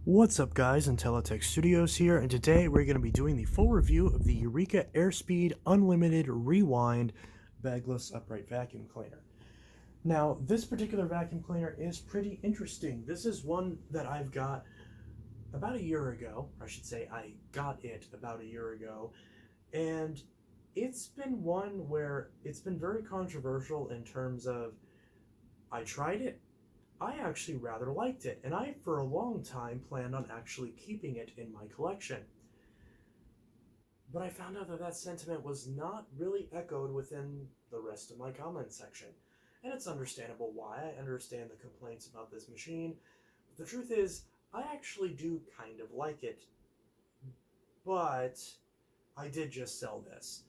What's up guys, Untitled Studios here, and today we're going to be doing the full review of the Eureka AirSpeed Unlimited Rewind Bagless Upright Vacuum Cleaner. Now, this particular vacuum cleaner is pretty interesting. This is one that I've got about a year ago, or I should say I got it about a year ago, and it's been one where it's been very controversial in terms of I tried it, I actually rather liked it, and I, for a long time, planned on actually keeping it in my collection. But I found out that that sentiment was not really echoed within the rest of my comment section. And it's understandable why. I understand the complaints about this machine. But the truth is, I actually do kind of like it. But I did just sell this.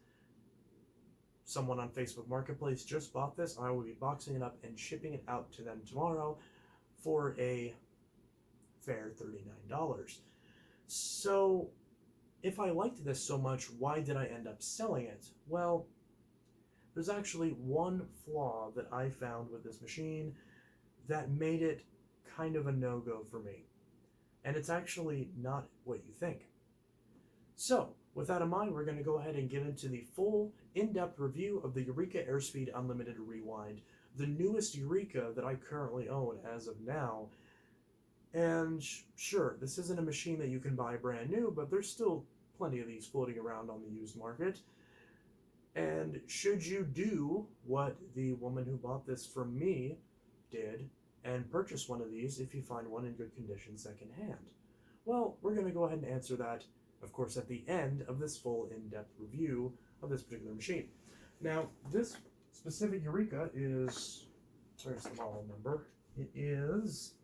Someone on Facebook Marketplace just bought this. I will be boxing it up and shipping it out to them tomorrow for a fair $39. So, if I liked this so much, why did I end up selling it? Well, there's actually one flaw that I found with this machine that made it kind of a no-go for me. And it's actually not what you think. So, with that in mind, we're going to go ahead and get into the full, in-depth review of the Eureka AirSpeed Unlimited Rewind, the newest Eureka that I currently own as of now. And sure, this isn't a machine that you can buy brand new, but there's still plenty of these floating around on the used market. And should you do what the woman who bought this from me did and purchase one of these if you find one in good condition secondhand? Well, we're going to go ahead and answer that, of course, at the end of this full in-depth review of this particular machine. Now, this specific Eureka is, where's the model number? It is,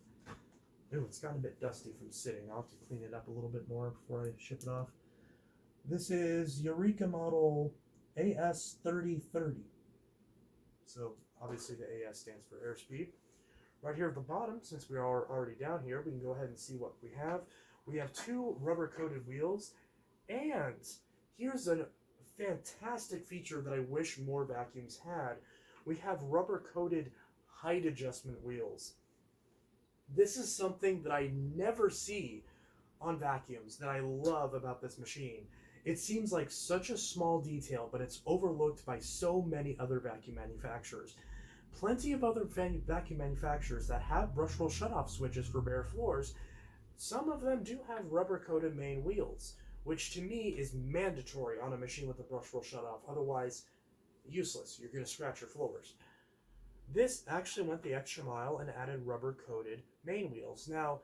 it's gotten a bit dusty from sitting. I'll have to clean it up a little bit more before I ship it off. This is Eureka model AS3030. So, obviously the AS stands for airspeed. Right here at the bottom, since we are already down here, we can go ahead and see what we have. We have two rubber-coated wheels, and here's a fantastic feature that I wish more vacuums had. We have rubber-coated height adjustment wheels. This is something that I never see on vacuums that I love about this machine. It seems like such a small detail, but it's overlooked by so many other vacuum manufacturers. Plenty of other vacuum manufacturers that have brush roll shutoff switches for bare floors, some of them do have rubber-coated main wheels, which to me is mandatory on a machine with a brush roll shutoff. Otherwise, useless. You're going to scratch your floors. This actually went the extra mile and added rubber-coated main wheels. Now,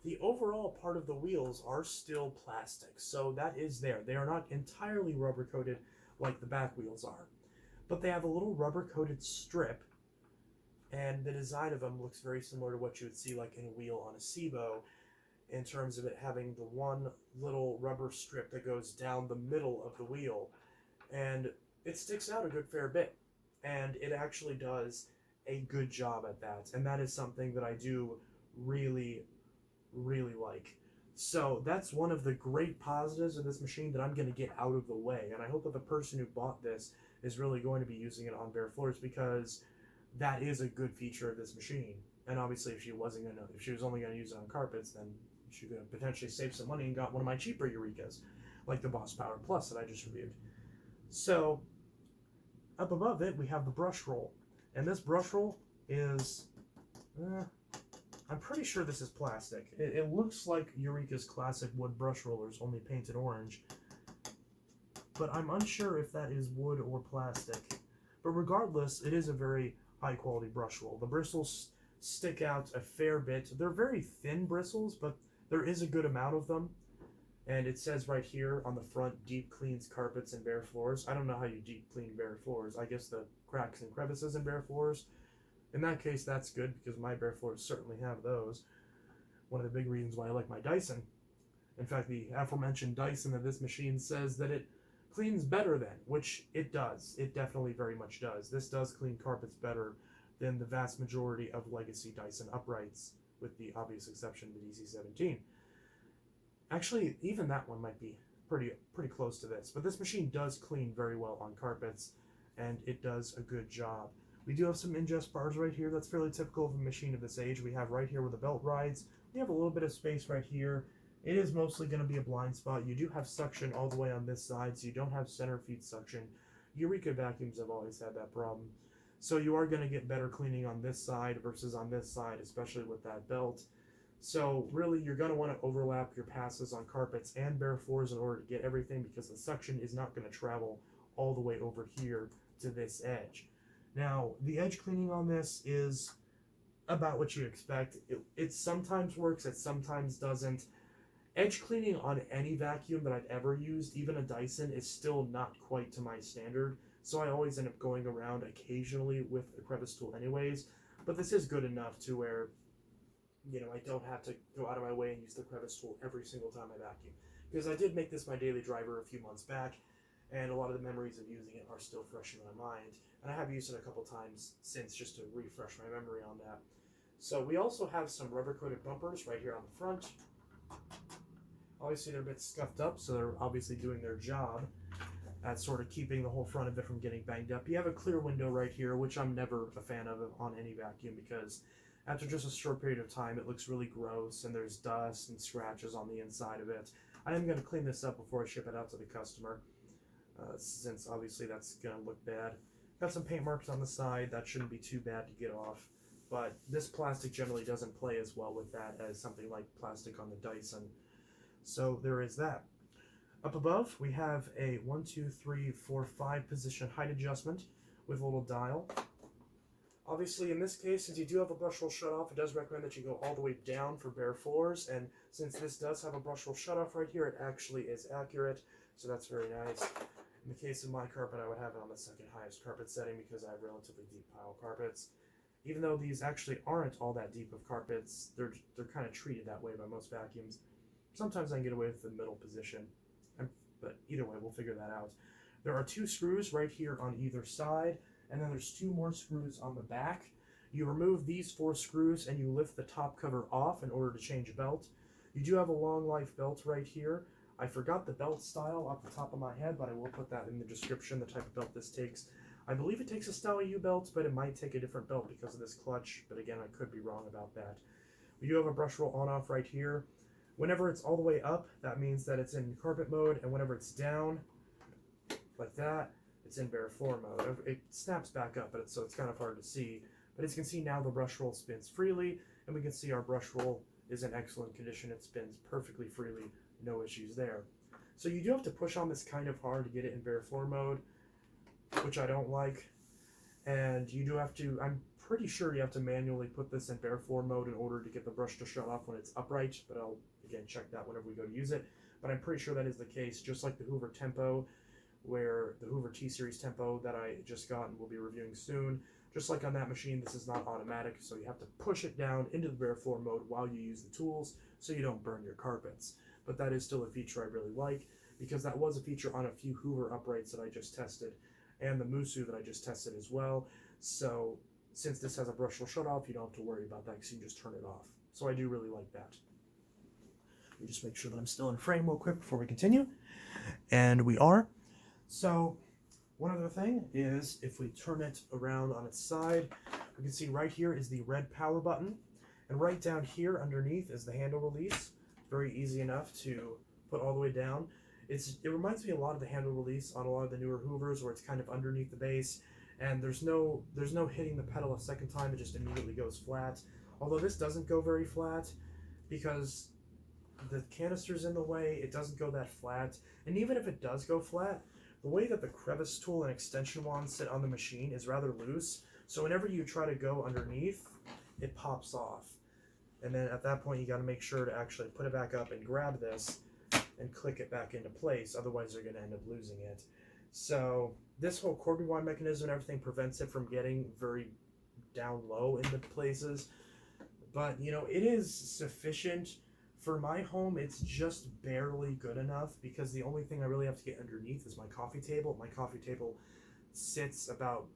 the overall part of the wheels are still plastic, so that is there. They are not entirely rubber-coated like the back wheels are, but they have a little rubber-coated strip, and the design of them looks very similar to what you would see like in a wheel on a SIBO, in terms of it having the one little rubber strip that goes down the middle of the wheel. And it sticks out a good fair bit. And it actually does a good job at that. And that is something that I do really, really like. So that's one of the great positives of this machine that I'm going to get out of the way. And I hope that the person who bought this is really going to be using it on bare floors, because that is a good feature of this machine. And obviously, if she was only going to use it on carpets, then she could have potentially saved some money and got one of my cheaper Eurekas, like the Boss Power Plus that I just reviewed. So, up above it, we have the brush roll. And this brush roll is, I'm pretty sure this is plastic. It looks like Eureka's classic wood brush rollers, only painted orange. But I'm unsure if that is wood or plastic. But regardless, it is a very high quality brush roll. The bristles stick out a fair bit. They're very thin bristles, but there is a good amount of them. And it says right here on the front, deep cleans carpets and bare floors. I don't know how you deep clean bare floors. I guess the cracks and crevices in bare floors. In that case, that's good, because my bare floors certainly have those. One of the big reasons why I like my Dyson. In fact, the aforementioned Dyson of this machine says that it cleans better than, which it does. It definitely very much does. This does clean carpets better than the vast majority of legacy Dyson uprights, with the obvious exception of the DC-17. Actually, even that one might be pretty close to this. But this machine does clean very well on carpets, and it does a good job. We do have some ingest bars right here. That's fairly typical of a machine of this age. We have right here where the belt rides. We have a little bit of space right here. It is mostly going to be a blind spot. You do have suction all the way on this side, so you don't have center feed suction. Eureka vacuums have always had that problem. So you are going to get better cleaning on this side versus on this side, especially with that belt. So really, you're going to want to overlap your passes on carpets and bare floors in order to get everything, because the suction is not going to travel all the way over here to this edge. Now, the edge cleaning on this is about what you expect. It sometimes works, it sometimes doesn't. Edge cleaning on any vacuum that I've ever used, even a Dyson, is still not quite to my standard. So I always end up going around occasionally with a crevice tool anyways. But this is good enough to where, I don't have to go out of my way and use the crevice tool every single time I vacuum. Because I did make this my daily driver a few months back, and a lot of the memories of using it are still fresh in my mind. And I have used it a couple times since just to refresh my memory on that. So we also have some rubber-coated bumpers right here on the front. Obviously they're a bit scuffed up, so they're obviously doing their job at sort of keeping the whole front of it from getting banged up. You have a clear window right here, which I'm never a fan of on any vacuum, because after just a short period of time it looks really gross and there's dust and scratches on the inside of it. I am going to clean this up before I ship it out to the customer, since obviously that's going to look bad. Got some paint marks on the side. That shouldn't be too bad to get off, but this plastic generally doesn't play as well with that as something like plastic on the Dyson. So there is that. Up above, we have a 1, 2, 3, 4, 5 position height adjustment with a little dial. Obviously, in this case, since you do have a brush roll shutoff, it does recommend that you go all the way down for bare floors. And since this does have a brush roll shutoff right here, it actually is accurate. So that's very nice. In the case of my carpet, I would have it on the second highest carpet setting because I have relatively deep pile carpets. Even though these actually aren't all that deep of carpets, they're kind of treated that way by most vacuums. Sometimes I can get away with the middle position, but either way, we'll figure that out. There are 2 screws right here on either side, and then there's 2 more screws on the back. You remove these 4 screws and you lift the top cover off in order to change a belt. You do have a long life belt right here. I forgot the belt style off the top of my head, but I will put that in the description, the type of belt this takes. I believe it takes a style U belt, but it might take a different belt because of this clutch, but again, I could be wrong about that. We do have a brush roll on-off right here. Whenever it's all the way up, that means that it's in carpet mode, and whenever it's down, like that, it's in bare floor mode. It snaps back up, so it's kind of hard to see. But as you can see now, the brush roll spins freely, and we can see our brush roll is in excellent condition. It spins perfectly freely, no issues there. So you do have to push on this kind of hard to get it in bare floor mode, which I don't like. And you do have to, I'm pretty sure you have to manually put this in bare floor mode in order to get the brush to shut off when it's upright, but I'll again check that whenever we go to use it. But I'm pretty sure that is the case, just like the Hoover Tempo, where the Hoover T-Series Tempo that I just got and will be reviewing soon. Just like on that machine, this is not automatic, so you have to push it down into the bare floor mode while you use the tools so you don't burn your carpets. But that is still a feature I really like, because that was a feature on a few Hoover uprights that I just tested, and the Musu that I just tested as well. So since this has a brush roll shut off, you don't have to worry about that because you can just turn it off. So I do really like that. Let me just make sure that I'm still in frame real quick before we continue. And we are. So one other thing is, if we turn it around on its side, we can see right here is the red power button. And right down here underneath is the handle release. Very easy enough to put all the way down. It reminds me a lot of the handle release on a lot of the newer Hoovers, where it's kind of underneath the base, and there's no hitting the pedal a second time. It just immediately goes flat. Although this doesn't go very flat because the canister's in the way, it doesn't go that flat. And even if it does go flat, the way that the crevice tool and extension wand sit on the machine is rather loose. So whenever you try to go underneath, it pops off. And then at that point, you got to make sure to actually put it back up and grab this and click it back into place. Otherwise, you're going to end up losing it. So this whole cord rewind mechanism and everything prevents it from getting very down low into places. But, it is sufficient. For my home, it's just barely good enough, because the only thing I really have to get underneath is my coffee table. My coffee table sits about,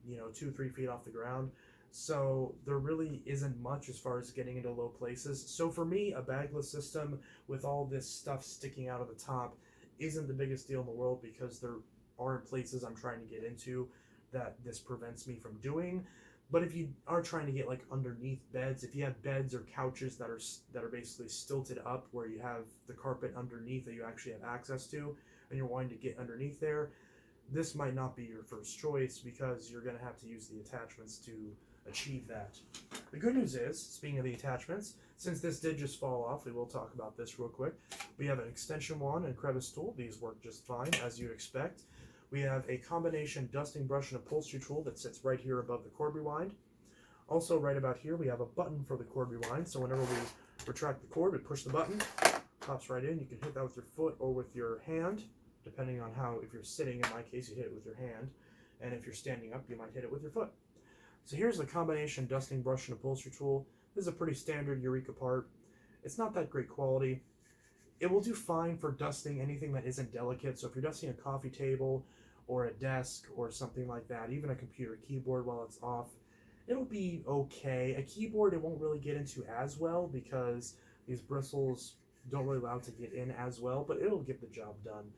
2-3 feet off the ground. So there really isn't much as far as getting into low places. So for me, a bagless system with all this stuff sticking out of the top isn't the biggest deal in the world, because there are places I'm trying to get into that this prevents me from doing. But if you are trying to get like underneath beds, if you have beds or couches that are basically stilted up where you have the carpet underneath that you actually have access to, and you're wanting to get underneath there, this might not be your first choice because you're going to have to use the attachments to achieve that. The good news is, speaking of the attachments, since this did just fall off, we will talk about this real quick. We have an extension wand and crevice tool. These work just fine, as you'd expect. We have a combination dusting brush and upholstery tool that sits right here above the cord rewind. Also, right about here, we have a button for the cord rewind. So whenever we retract the cord, we push the button, pops right in. You can hit that with your foot or with your hand, depending on how, if you're sitting, in my case, you hit it with your hand. And if you're standing up, you might hit it with your foot. So here's the combination dusting brush and upholstery tool. This is a pretty standard Eureka part. It's not that great quality. It will do fine for dusting anything that isn't delicate. So if you're dusting a coffee table or a desk or something like that, even a computer keyboard while it's off, it'll be okay. A keyboard it won't really get into as well because these bristles don't really allow it to get in as well, but it'll get the job done.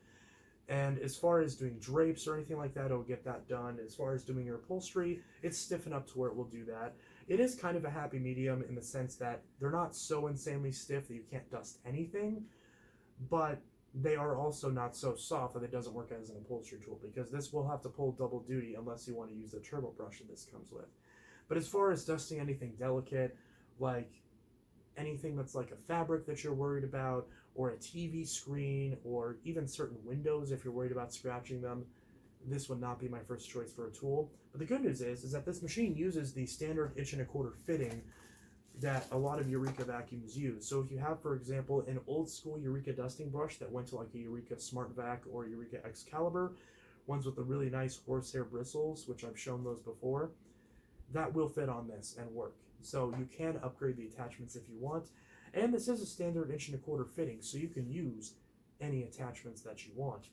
And as far as doing drapes or anything like that, it'll get that done. As far as doing your upholstery, it's stiff enough to where it will do that. It is kind of a happy medium in the sense that they're not so insanely stiff that you can't dust anything, but they are also not so soft that it doesn't work as an upholstery tool, because this will have to pull double duty unless you want to use the turbo brush that this comes with. But as far as dusting anything delicate, like anything that's like a fabric that you're worried about, or a TV screen, or even certain windows if you're worried about scratching them, this would not be my first choice for a tool. But the good news is that this machine uses the standard 1.25" fitting that a lot of Eureka vacuums use. So if you have, for example, an old school Eureka dusting brush that went to like a Eureka Smart Vac or Eureka Excalibur, ones with the really nice horsehair bristles, which I've shown those before, that will fit on this and work. So you can upgrade the attachments if you want. And this is a standard 1.25" fitting, so you can use any attachments that you want.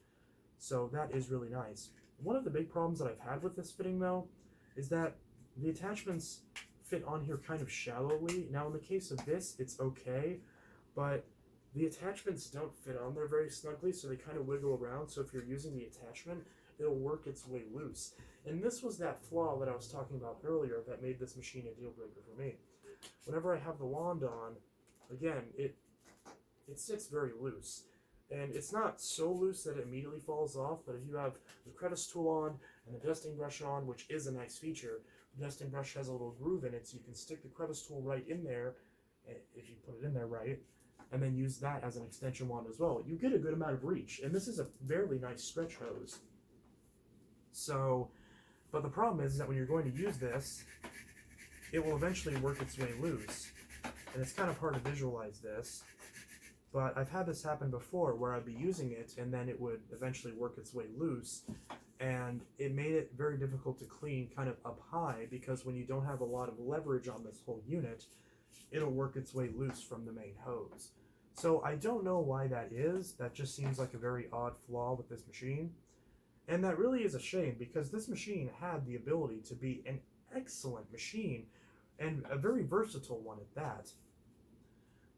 So that is really nice. One of the big problems that I've had with this fitting though is that the attachments fit on here kind of shallowly. Now in the case of this, it's okay, but the attachments don't fit on there very snugly, so they kind of wiggle around. So if you're using the attachment, it'll work its way loose. And this was that flaw that I was talking about earlier that made this machine a deal breaker for me. Whenever I have the wand on, again, it sits very loose. And it's not so loose that it immediately falls off, but if you have the crevice tool on and the dusting brush on, which is a nice feature, the dusting brush has a little groove in it, so you can stick the crevice tool right in there, if you put it in there right, and then use that as an extension wand as well. You get a good amount of reach, and this is a fairly nice stretch hose. So, but the problem is that when you're going to use this, it will eventually work its way loose. And it's kind of hard to visualize this, but I've had this happen before where I'd be using it and then it would eventually work its way loose, and it made it very difficult to clean kind of up high, because when you don't have a lot of leverage on this whole unit, it'll work its way loose from the main hose. So I don't know why that is. That just seems like a very odd flaw with this machine. And that really is a shame, because this machine had the ability to be an excellent machine, and a very versatile one at that.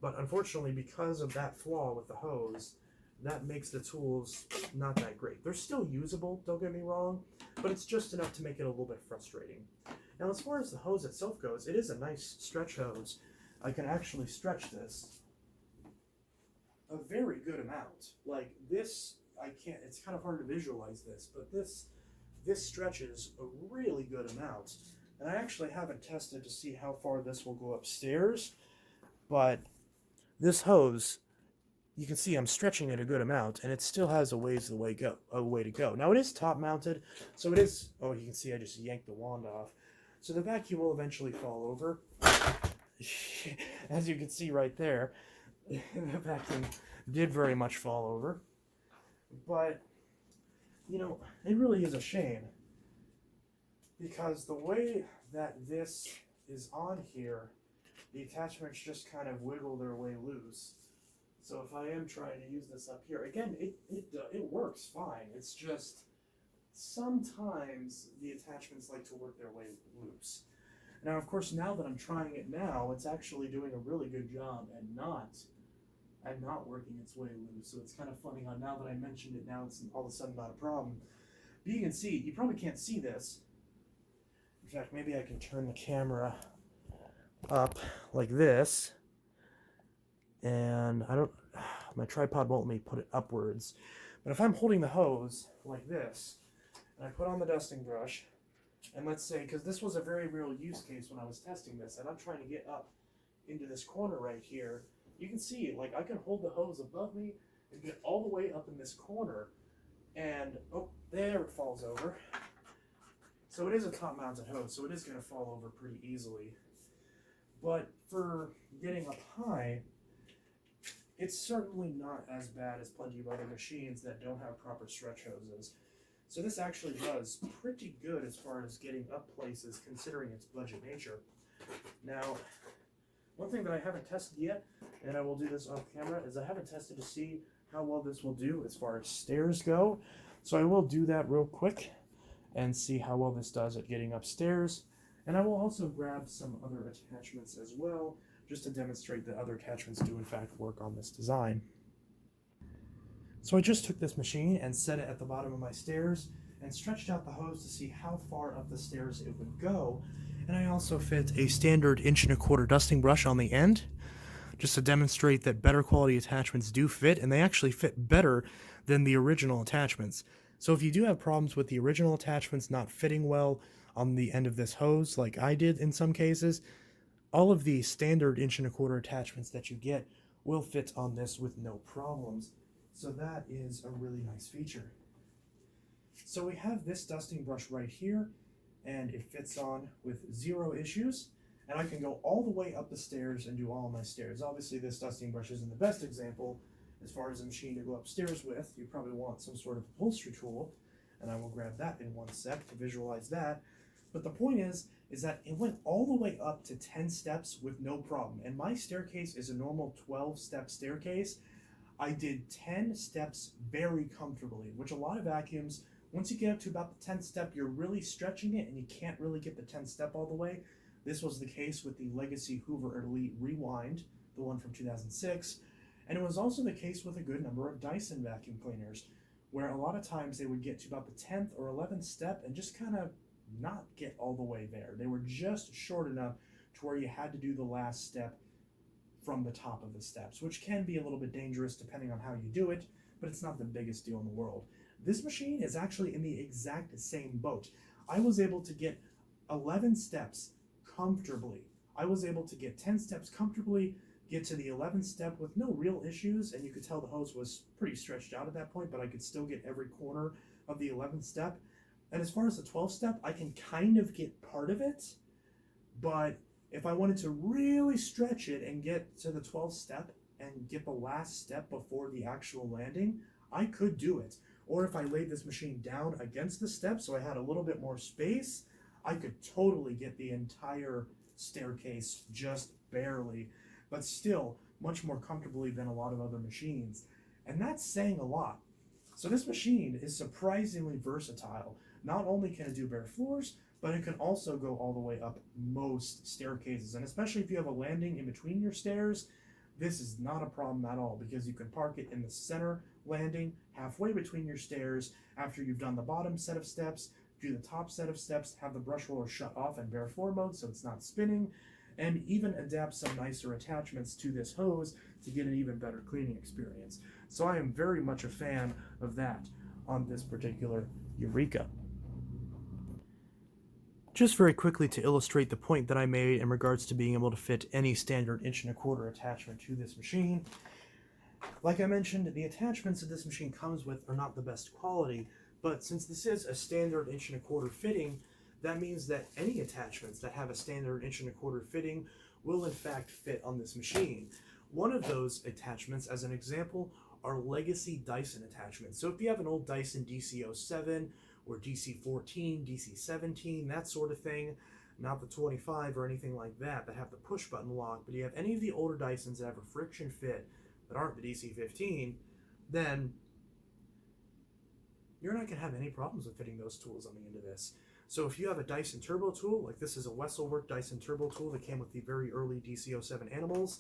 But unfortunately, because of that flaw with the hose, that makes the tools not that great. They're still usable, don't get me wrong, but it's just enough to make it a little bit frustrating. Now, as far as the hose itself goes, it is a nice stretch hose. I can actually stretch this a very good amount. Like this, I can't, it's kind of hard to visualize this, but this stretches a really good amount. And I actually haven't tested to see how far this will go upstairs, but this hose, you can see I'm stretching it a good amount, and it still has a way to go. Now it is top mounted, so it is, oh, you can see I just yanked the wand off. So the vacuum will eventually fall over. As you can see right there, the vacuum did very much fall over. But, you know, it really is a shame, because the way that this is on here, the attachments just kind of wiggle their way loose. So if I am trying to use this up here, again, it works fine. It's just sometimes the attachments like to work their way loose. Now, of course, now that I'm trying it now, it's actually doing a really good job at not working its way loose. So it's kind of funny how now that I mentioned it, now it's all of a sudden not a problem. But you can see, you probably can't see this, In fact, maybe I can turn the camera up like this, and my tripod won't let me put it upwards. But if I'm holding the hose like this, and I put on the dusting brush, and let's say, because this was a very real use case when I was testing this, and I'm trying to get up into this corner right here, you can see, like, I can hold the hose above me and get all the way up in this corner, and, oh, there it falls over. So it is a top-mounted hose, so it is going to fall over pretty easily. But for getting up high, it's certainly not as bad as plenty of other machines that don't have proper stretch hoses. So this actually does pretty good as far as getting up places, considering its budget nature. Now, one thing that I haven't tested yet, and I will do this off camera, is I haven't tested to see how well this will do as far as stairs go. So I will do that real quick and see how well this does at getting upstairs. And I will also grab some other attachments as well, just to demonstrate that other attachments do in fact work on this design. So I just took this machine and set it at the bottom of my stairs and stretched out the hose to see how far up the stairs it would go. And I also fit a standard 1.25" dusting brush on the end, just to demonstrate that better quality attachments do fit, and they actually fit better than the original attachments. So if you do have problems with the original attachments not fitting well on the end of this hose, like I did in some cases, all of the standard 1.25" attachments that you get will fit on this with no problems. So that is a really nice feature. So we have this dusting brush right here, and it fits on with 0 issues. And I can go all the way up the stairs and do all of my stairs. Obviously, this dusting brush isn't the best example as far as a machine to go upstairs with. You probably want some sort of upholstery tool, and I will grab that in one sec to visualize that. But the point is that it went all the way up to 10 steps with no problem. And my staircase is a normal 12-step staircase. I did 10 steps very comfortably, which a lot of vacuums, once you get up to about the 10th step, you're really stretching it and you can't really get the 10th step all the way. This was the case with the Legacy Hoover Elite Rewind, the one from 2006. And it was also the case with a good number of Dyson vacuum cleaners, where a lot of times they would get to about the 10th or 11th step and just kind of not get all the way there. They were just short enough to where you had to do the last step from the top of the steps, which can be a little bit dangerous depending on how you do it, but it's not the biggest deal in the world. This machine is actually in the exact same boat. I was able to get 11 steps comfortably. I was able to get 10 steps comfortably, get to the 11th step with no real issues, and you could tell the hose was pretty stretched out at that point, but I could still get every corner of the 11th step. And as far as the 12th step, I can kind of get part of it, but if I wanted to really stretch it and get to the 12th step and get the last step before the actual landing, I could do it. Or if I laid this machine down against the step so I had a little bit more space, I could totally get the entire staircase just barely, but still much more comfortably than a lot of other machines. And that's saying a lot. So this machine is surprisingly versatile. Not only can it do bare floors, but it can also go all the way up most staircases. And especially if you have a landing in between your stairs, this is not a problem at all, because you can park it in the center landing halfway between your stairs after you've done the bottom set of steps, do the top set of steps, have the brush roller shut off in bare floor mode so it's not spinning, and even adapt some nicer attachments to this hose to get an even better cleaning experience. So I am very much a fan of that on this particular Eureka. Just very quickly to illustrate the point that I made in regards to being able to fit any standard 1.25" attachment to this machine. Like I mentioned, the attachments that this machine comes with are not the best quality, but since this is a standard 1.25" fitting, that means that any attachments that have a standard 1.25" fitting will in fact fit on this machine. One of those attachments, as an example, are legacy Dyson attachments. So if you have an old Dyson DC07 or DC14, DC17, that sort of thing, not the 25 or anything like that have the push button lock, but you have any of the older Dysons that have a friction fit that aren't the DC15, then you're not going to have any problems with fitting those tools on the end of this. So if you have a Dyson turbo tool, like this is a Wesselwerk Dyson turbo tool that came with the very early DC07 animals,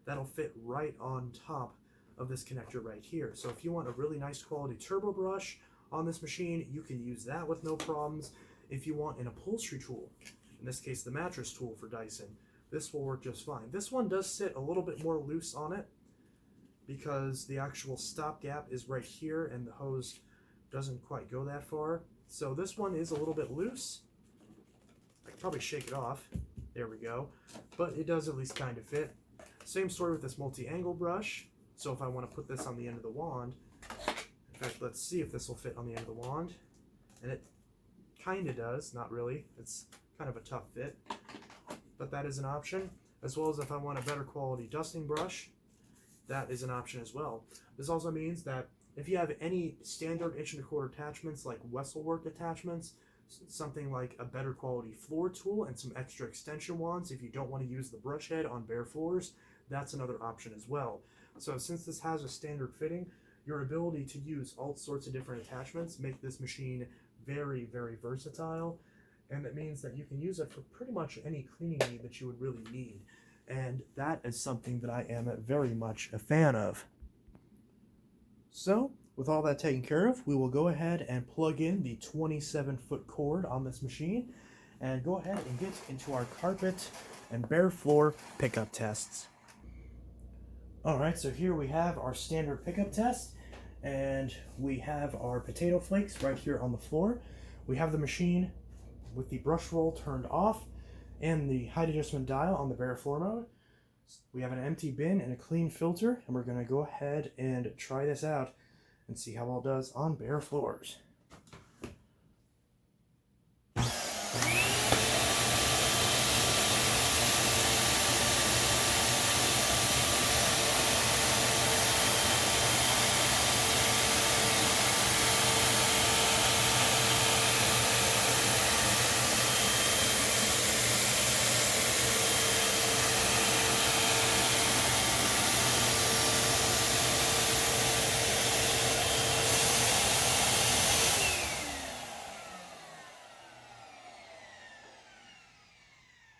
that'll fit right on top of this connector right here. So if you want a really nice quality turbo brush on this machine, you can use that with no problems. if you want an upholstery tool, in this case the mattress tool for Dyson, this will work just fine. This one does sit a little bit more loose on it because the actual stop gap is right here and the hose doesn't quite go that far. So this one is a little bit loose. I could probably shake it off. There we go. But it does at least kind of fit. Same story with this multi-angle brush. So if I want to put this on the end of the wand, in fact, let's see if this will fit on the end of the wand. And it kind of does, not really. It's kind of a tough fit. But that is an option. As well as if I want a better quality dusting brush, that is an option as well. This also means that if you have any standard 1¼ inch attachments like Wesselwork attachments, something like a better quality floor tool and some extra extension wands, if you don't want to use the brush head on bare floors, that's another option as well. So since this has a standard fitting, your ability to use all sorts of different attachments make this machine very, very versatile. And that means that you can use it for pretty much any cleaning need that you would really need. And that is something that I am very much a fan of. So, with all that taken care of, we will go ahead and plug in the 27-foot cord on this machine and go ahead and get into our carpet and bare floor pickup tests. Alright, so here we have our standard pickup test, and we have our potato flakes right here on the floor. We have the machine with the brush roll turned off and the height adjustment dial on the bare floor mode. We have an empty bin and a clean filter, and we're going to go ahead and try this out and see how well it does on bare floors.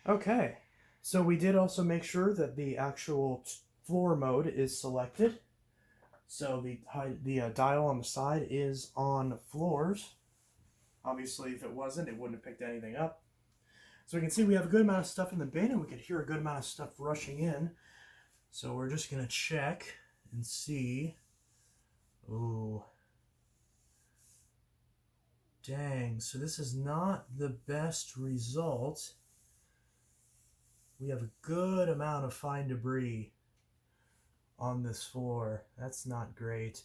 Okay, so we did also make sure that the actual floor mode is selected. So the dial on the side is on floors. Obviously, if it wasn't, it wouldn't have picked anything up. So we can see we have a good amount of stuff in the bin, and we can hear a good amount of stuff rushing in. So we're just going to check and see. Ooh. Dang, so this is not the best result. We have a good amount of fine debris on this floor. That's not great.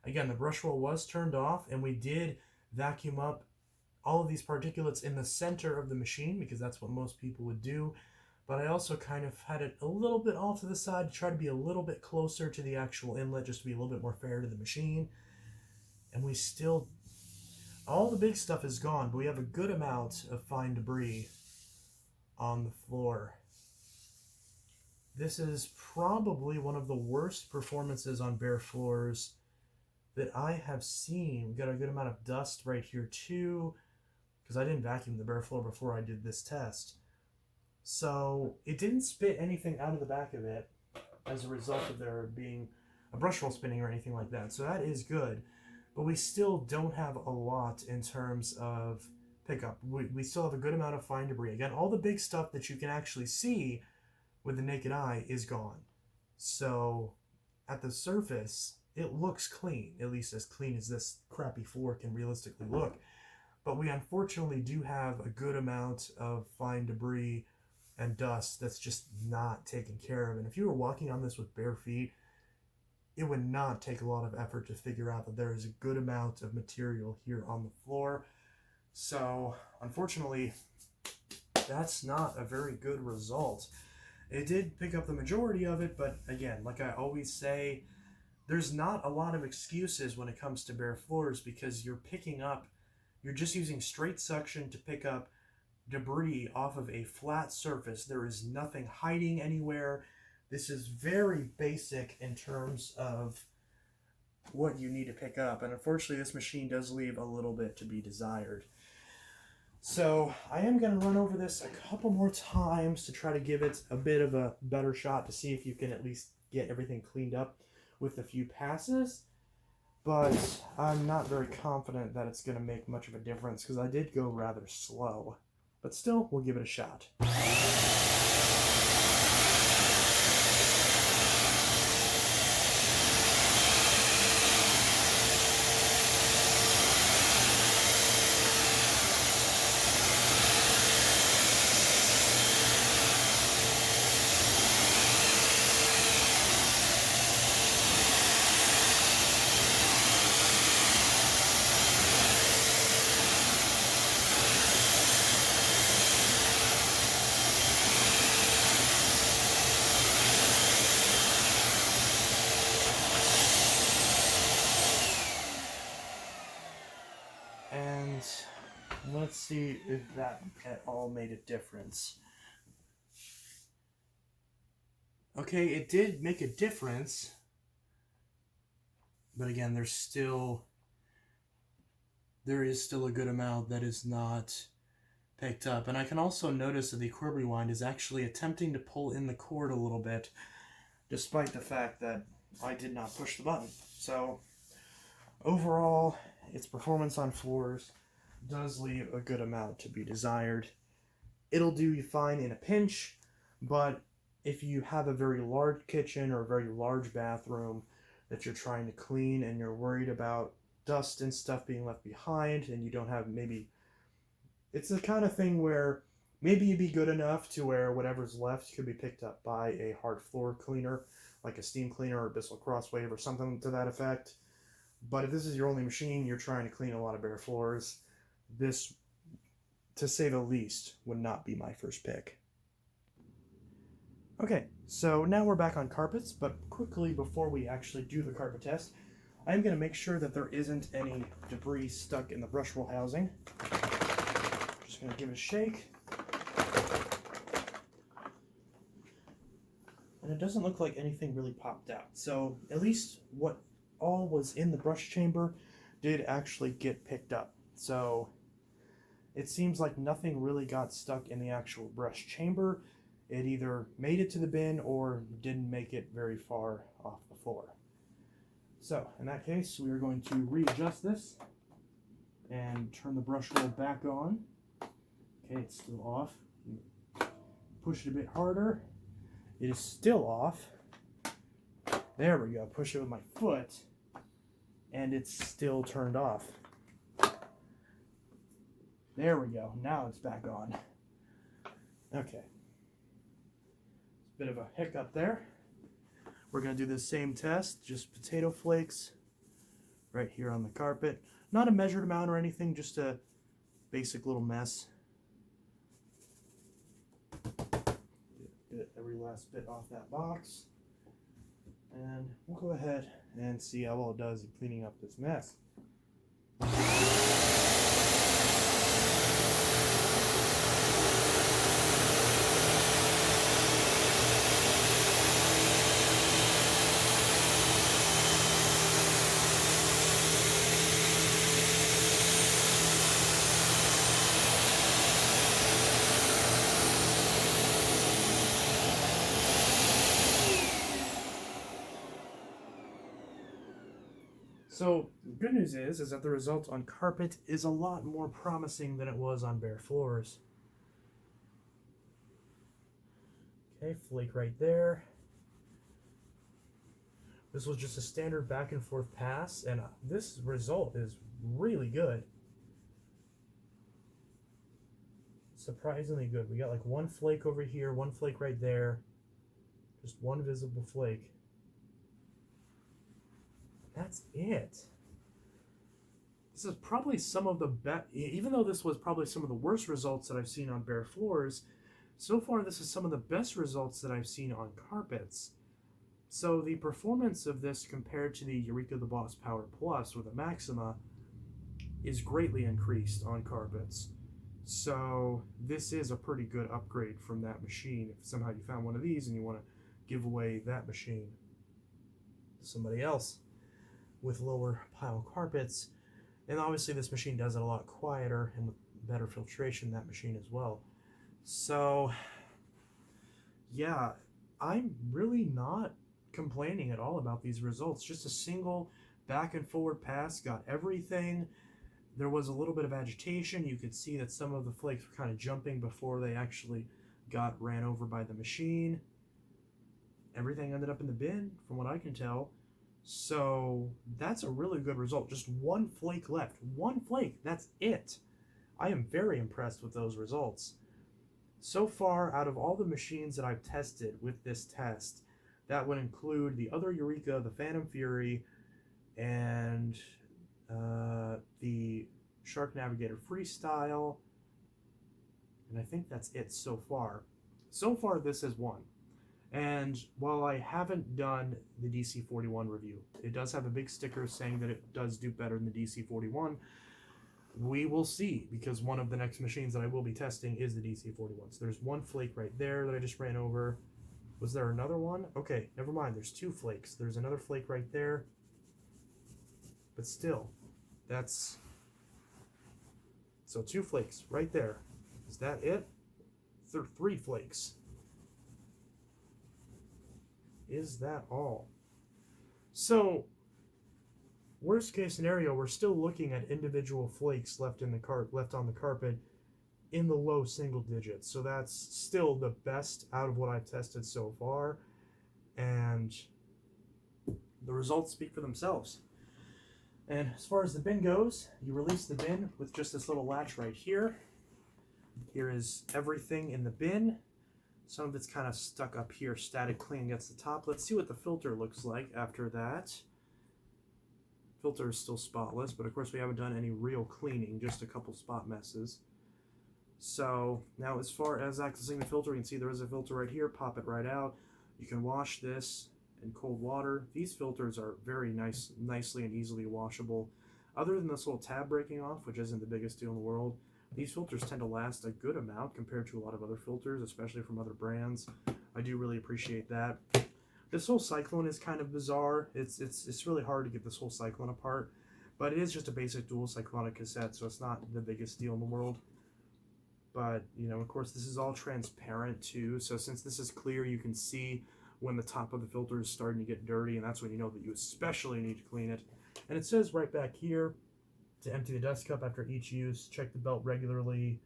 Again, the brush roll was turned off, and we did vacuum up all of these particulates in the center of the machine because that's what most people would do. But I also kind of had it a little bit off to the side to try to be a little bit closer to the actual inlet, just to be a little bit more fair to the machine. And we still, all the big stuff is gone, but we have a good amount of fine debris on the floor. This is probably one of the worst performances on bare floors that I have seen. We've got a good amount of dust right here too, because I didn't vacuum the bare floor before I did this test. So it didn't spit anything out of the back of it as a result of there being a brush roll spinning or anything like that. So that is good, but we still don't have a lot in terms of pickup. We still have a good amount of fine debris. Again, all the big stuff that you can actually see with the naked eye is gone. So at the surface, it looks clean, at least as clean as this crappy floor can realistically look. But we unfortunately do have a good amount of fine debris and dust that's just not taken care of. And if you were walking on this with bare feet, it would not take a lot of effort to figure out that there is a good amount of material here on the floor. So unfortunately, that's not a very good result. It did pick up the majority of it, but again, like I always say, there's not a lot of excuses when it comes to bare floors because you're just using straight suction to pick up debris off of a flat surface. There is nothing hiding anywhere. This is very basic in terms of what you need to pick up, and unfortunately this machine does leave a little bit to be desired. So I am going to run over this a couple more times to try to give it a bit of a better shot to see if you can at least get everything cleaned up with a few passes. but I'm not very confident that it's going to make much of a difference because I did go rather slow. But still, we'll give it a shot. And let's see if that at all made a difference. Okay, it did make a difference. But again, there is still a good amount that is not picked up. And I can also notice that the cord rewind is actually attempting to pull in the cord a little bit, despite the fact that I did not push the button. So overall, its performance on floors does leave a good amount to be desired. It'll do you fine in a pinch, but if you have a very large kitchen or a very large bathroom that you're trying to clean and you're worried about dust and stuff being left behind and you don't have it's the kind of thing where maybe it'd be good enough to where whatever's left could be picked up by a hard floor cleaner, like a steam cleaner or Bissell Crosswave or something to that effect. But if this is your only machine, you're trying to clean a lot of bare floors, this, to say the least, would not be my first pick. Okay, so now we're back on carpets, but quickly before we actually do the carpet test, I'm going to make sure that there isn't any debris stuck in the brush roll housing. Just going to give it a shake. And it doesn't look like anything really popped out. So at least what all was in the brush chamber did actually get picked up. So it seems like nothing really got stuck in the actual brush chamber. It either made it to the bin or didn't make it very far off the floor. So in that case, we are going to readjust this and turn the brush roll back on. Okay, it's still off. Push it a bit harder. It is still off. There we go. Push it with my foot and it's still turned off. There we go. Now it's back on. Okay. Bit of a hiccup there. We're going to do the same test, just potato flakes right here on the carpet. Not a measured amount or anything, just a basic little mess. Get every last bit off that box. And we'll go ahead and see how well it does in cleaning up this mess. So the good news is that the result on carpet is a lot more promising than it was on bare floors. Okay, flake right there. This was just a standard back and forth pass, and this result is really good. Surprisingly good. We got like one flake over here, one flake right there, just one visible flake. That's it. This is probably some of the best, even though this was probably some of the worst results that I've seen on bare floors, so far this is some of the best results that I've seen on carpets. So the performance of this compared to the Eureka the Boss Power Plus with a Maxima is greatly increased on carpets. So this is a pretty good upgrade from that machine. If somehow you found one of these and you want to give away that machine to somebody else with lower pile carpets. And obviously this machine does it a lot quieter and with better filtration, that machine as well. So yeah, I'm really not complaining at all about these results. Just a single back and forward pass, got everything. There was a little bit of agitation. You could see that some of the flakes were kind of jumping before they actually got ran over by the machine. Everything ended up in the bin, from what I can tell. So that's a really good result. Just one flake left. One flake. That's it. I am very impressed with those results. So far, out of all the machines that I've tested with this test, that would include the other Eureka, the Phantom Fury, and the Shark Navigator Freestyle, and I think that's it so far. So far, this has won. And while I haven't done the DC41 review, it does have a big sticker saying that it does do better than the DC41. We will see, because one of the next machines that I will be testing is the DC41. So there's one flake right there that I just ran over. Was there another one? Okay, never mind. There's two flakes. There's another flake right there. But still, that's... So 2 flakes right there. Is that it? 3 flakes. Is that all? So, worst case scenario, we're still looking at individual flakes left on the carpet in the low single digits. So that's still the best out of what I've tested so far, and the results speak for themselves. And as far as the bin goes, you release the bin with just this little latch right here. Here is everything in the bin. Some of it's kind of stuck up here, static clean against the top. Let's see what the filter looks like after that. Filter is still spotless, but of course we haven't done any real cleaning, just a couple spot messes. So now as far as accessing the filter, you can see there is a filter right here. Pop it right out. You can wash this in cold water. These filters are very nicely and easily washable. Other than this little tab breaking off, which isn't the biggest deal in the world, these filters tend to last a good amount compared to a lot of other filters, especially from other brands. I do really appreciate that. This whole cyclone is kind of bizarre. It's really hard to get this whole cyclone apart, but it is just a basic dual cyclonic cassette, so it's not the biggest deal in the world. But, you know, of course, this is all transparent too, so since this is clear, you can see when the top of the filter is starting to get dirty, and that's when you know that you especially need to clean it. And it says right back here to empty the dust cup after each use, check the belt regularly,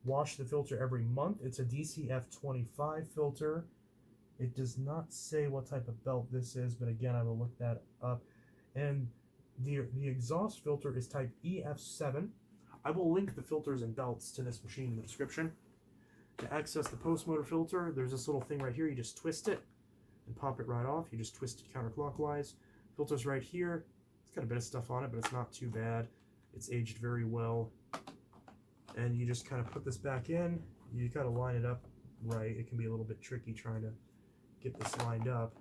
wash the filter every month. It's a DCF25 filter. It does not say what type of belt this is, but again, I will look that up. And the exhaust filter is type EF7. I will link the filters and belts to this machine in the description. To access the post motor filter, there's this little thing right here. You just twist it and pop it right off. You just twist it counterclockwise. Filter's right here. It's got a bit of stuff on it, but it's not too bad. It's aged very well. And you just kind of put this back in. You got to line it up right. It can be a little bit tricky trying to get this lined up.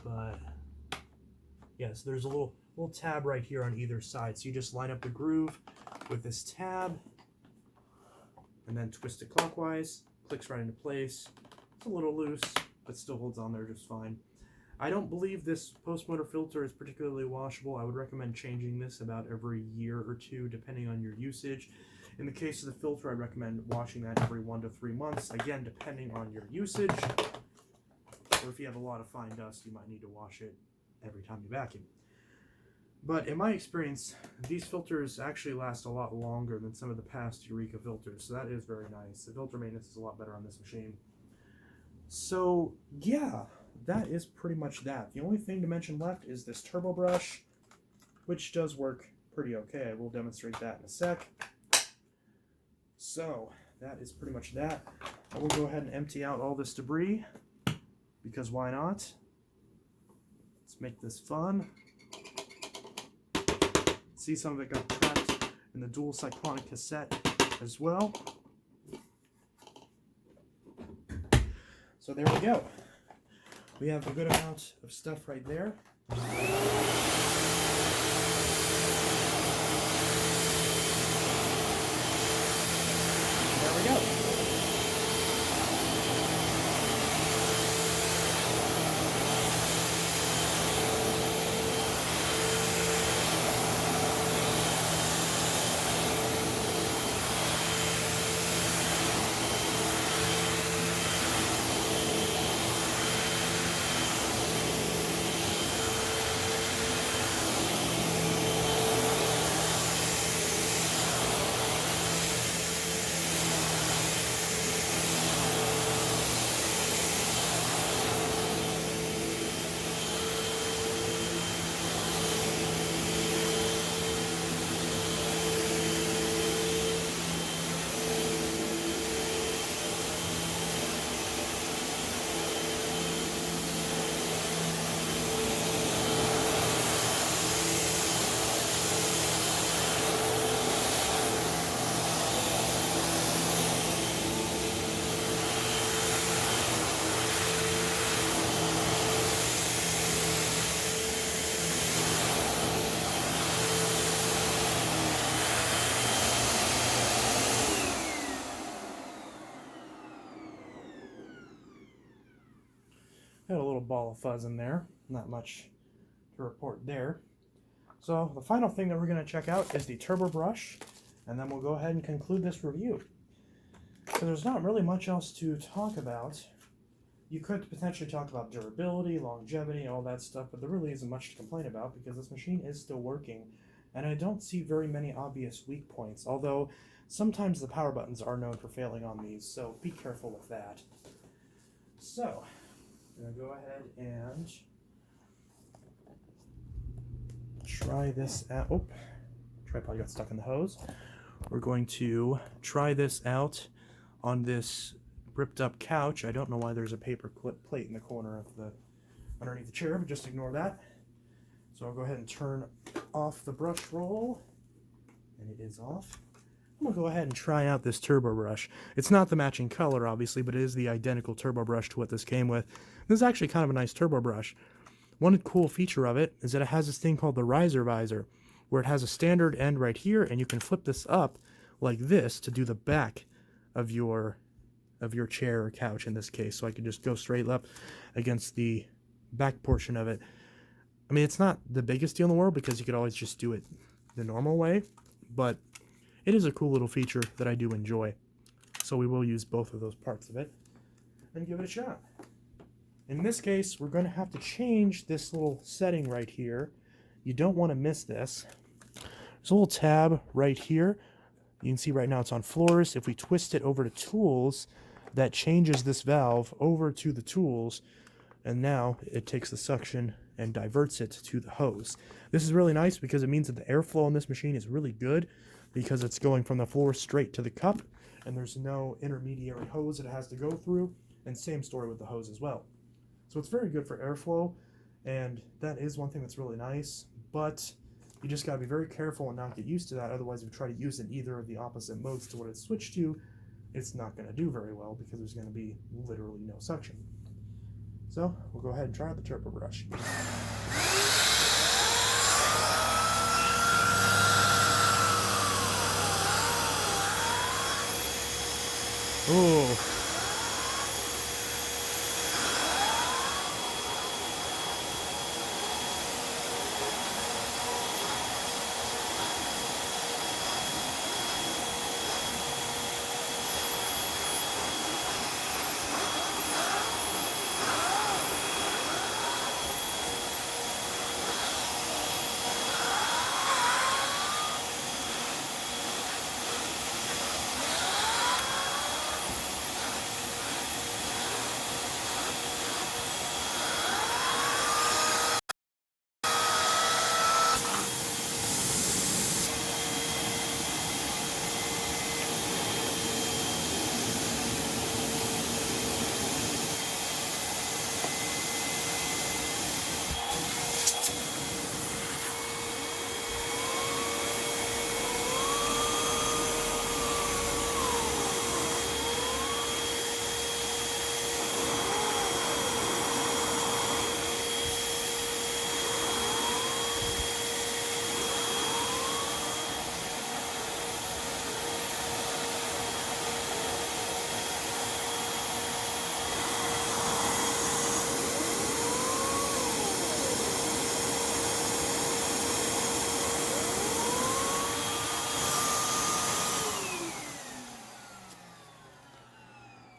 But yes, there's a little tab right here on either side. So you just line up the groove with this tab and then twist it clockwise. Clicks right into place. It's a little loose, but still holds on there just fine. I don't believe this post motor filter is particularly washable. I would recommend changing this about every year or 2, depending on your usage. In the case of the filter, I recommend washing that every 1 to 3 months, again, depending on your usage. Or if you have a lot of fine dust, you might need to wash it every time you vacuum. But in my experience, these filters actually last a lot longer than some of the past Eureka filters, so that is very nice. The filter maintenance is a lot better on this machine. So, yeah, that is pretty much that. The only thing to mention left is this turbo brush, which does work pretty okay. I will demonstrate that in a sec. So, that is pretty much that. I will go ahead and empty out all this debris, because why not? Let's make this fun. See, some of it got trapped in the dual cyclonic cassette as well. So there we go. We have a good amount of stuff right there. There we go. Got a little ball of fuzz in there. Not much to report there. So the final thing that we're going to check out is the turbo brush, and then we'll go ahead and conclude this review. So there's not really much else to talk about. You could potentially talk about durability, longevity, all that stuff, but there really isn't much to complain about because this machine is still working, and I don't see very many obvious weak points, although sometimes the power buttons are known for failing on these, so be careful with that. So, I'm going to go ahead and try this out. Oh, tripod got stuck in the hose. We're going to try this out on this ripped up couch. I don't know why there's a paper clip plate in the corner of the underneath the chair, but just ignore that. So I'll go ahead and turn off the brush roll, and it is off. I'm going to go ahead and try out this turbo brush. It's not the matching color, obviously, but it is the identical turbo brush to what this came with. This is actually kind of a nice turbo brush. One cool feature of it is that it has this thing called the riser visor, where it has a standard end right here, and you can flip this up like this to do the back of your chair or couch in this case. So I can just go straight up against the back portion of it. I mean, it's not the biggest deal in the world because you could always just do it the normal way, but it is a cool little feature that I do enjoy. So we will use both of those parts of it and give it a shot. In this case, we're going to have to change this little setting right here. You don't want to miss this. There's a little tab right here. You can see right now it's on floors. If we twist it over to tools, that changes this valve over to the tools, and now it takes the suction and diverts it to the hose. This is really nice because it means that the airflow on this machine is really good because it's going from the floor straight to the cup, and there's no intermediary hose that it has to go through, and same story with the hose as well. So it's very good for airflow, and that is one thing that's really nice, but you just got to be very careful and not get used to that. Otherwise, if you try to use it in either of the opposite modes to what it's switched to, it's not going to do very well because there's going to be literally no suction. So we'll go ahead and try out the turbo brush. Oh.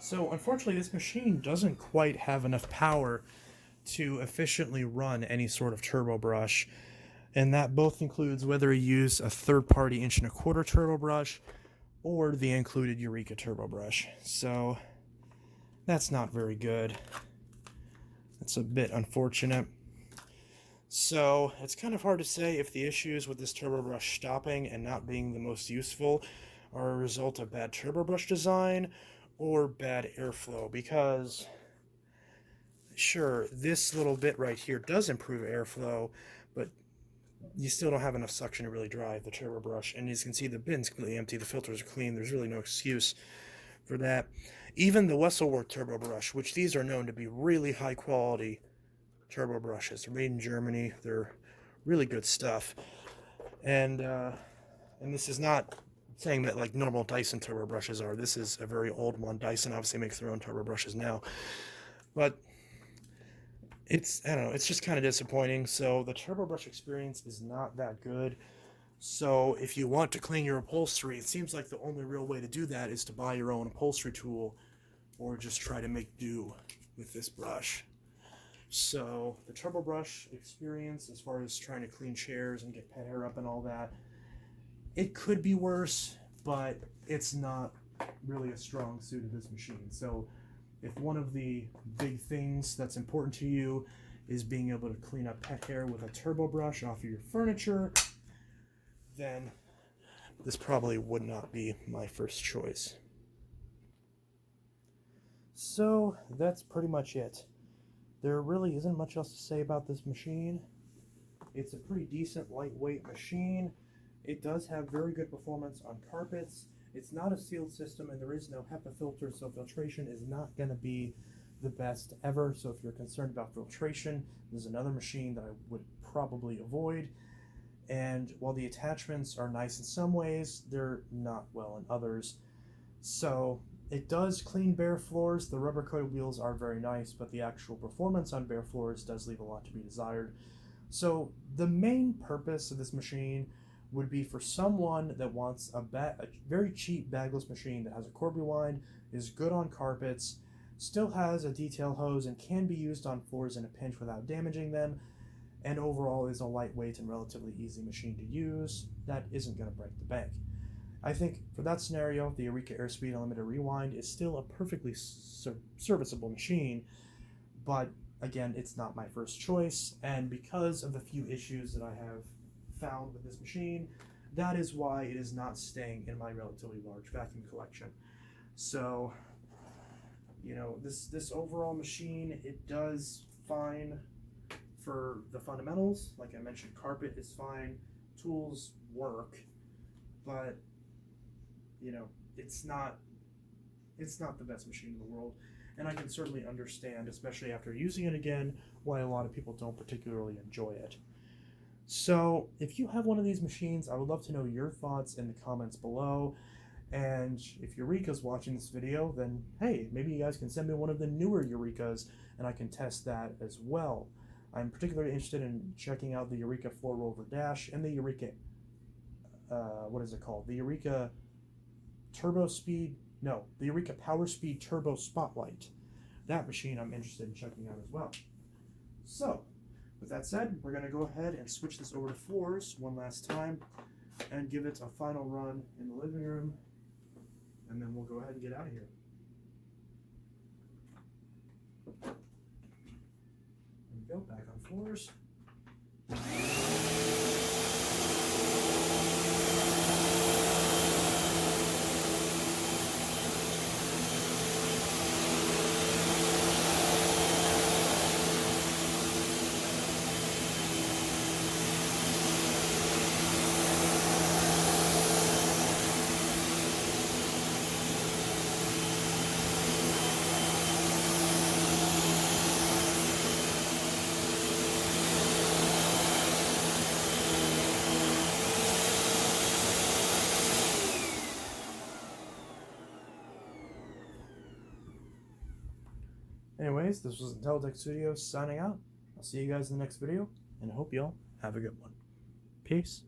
So unfortunately, this machine doesn't quite have enough power to efficiently run any sort of turbo brush, and that both includes whether you use a third-party 1.25" turbo brush or the included Eureka turbo brush. So that's not very good. That's a bit unfortunate. So it's kind of hard to say if the issues with this turbo brush stopping and not being the most useful are a result of bad turbo brush design or bad airflow, because sure, this little bit right here does improve airflow, but you still don't have enough suction to really drive the turbo brush. And as you can see, the bin's completely empty, the filters are clean, there's really no excuse for that. Even the Wesselwerk turbo brush, which these are known to be really high quality turbo brushes, they're made in Germany, they're really good stuff. And this is not saying that like normal Dyson turbo brushes are. This is a very old one. Dyson obviously makes their own turbo brushes now. But I don't know, it's just kind of disappointing. So the turbo brush experience is not that good. So if you want to clean your upholstery, it seems like the only real way to do that is to buy your own upholstery tool or just try to make do with this brush. So the turbo brush experience, as far as trying to clean chairs and get pet hair up and all that, it could be worse, but it's not really a strong suit of this machine. So if one of the big things that's important to you is being able to clean up pet hair with a turbo brush off of your furniture, then this probably would not be my first choice. So that's pretty much it. There really isn't much else to say about this machine. It's a pretty decent lightweight machine. It does have very good performance on carpets. It's not a sealed system and there is no HEPA filter, so filtration is not going to be the best ever. So if you're concerned about filtration, there's another machine that I would probably avoid. And while the attachments are nice in some ways, they're not well in others. So it does clean bare floors. The rubber coated wheels are very nice, but the actual performance on bare floors does leave a lot to be desired. So the main purpose of this machine would be for someone that wants a very cheap bagless machine that has a cord rewind, is good on carpets, still has a detail hose and can be used on floors in a pinch without damaging them, and overall is a lightweight and relatively easy machine to use that isn't going to break the bank. I think for that scenario, the Eureka AirSpeed Unlimited Rewind is still a perfectly serviceable machine, but again, it's not my first choice, and because of the few issues that I have found with this machine, that is why it is not staying in my relatively large vacuum collection. So, you know, this overall machine, it does fine for the fundamentals. Like I mentioned, carpet is fine, tools work, but you know, it's not the best machine in the world. And I can certainly understand, especially after using it again, why a lot of people don't particularly enjoy it. So if you have one of these machines, I would love to know your thoughts in the comments below. And if Eureka's watching this video, then hey, maybe you guys can send me one of the newer Eurekas and I can test that as well. I'm particularly interested in checking out the Eureka Floor Rover Dash and the Eureka, what is it called? The Eureka the Eureka Power Speed Turbo Spotlight. That machine I'm interested in checking out as well. So, with that said, we're going to go ahead and switch this over to floors one last time and give it a final run in the living room, and then we'll go ahead and get out of here. There we go, back on floors. Anyways, this was Untitled Studios signing out. I'll see you guys in the next video, and I hope y'all have a good one. Peace.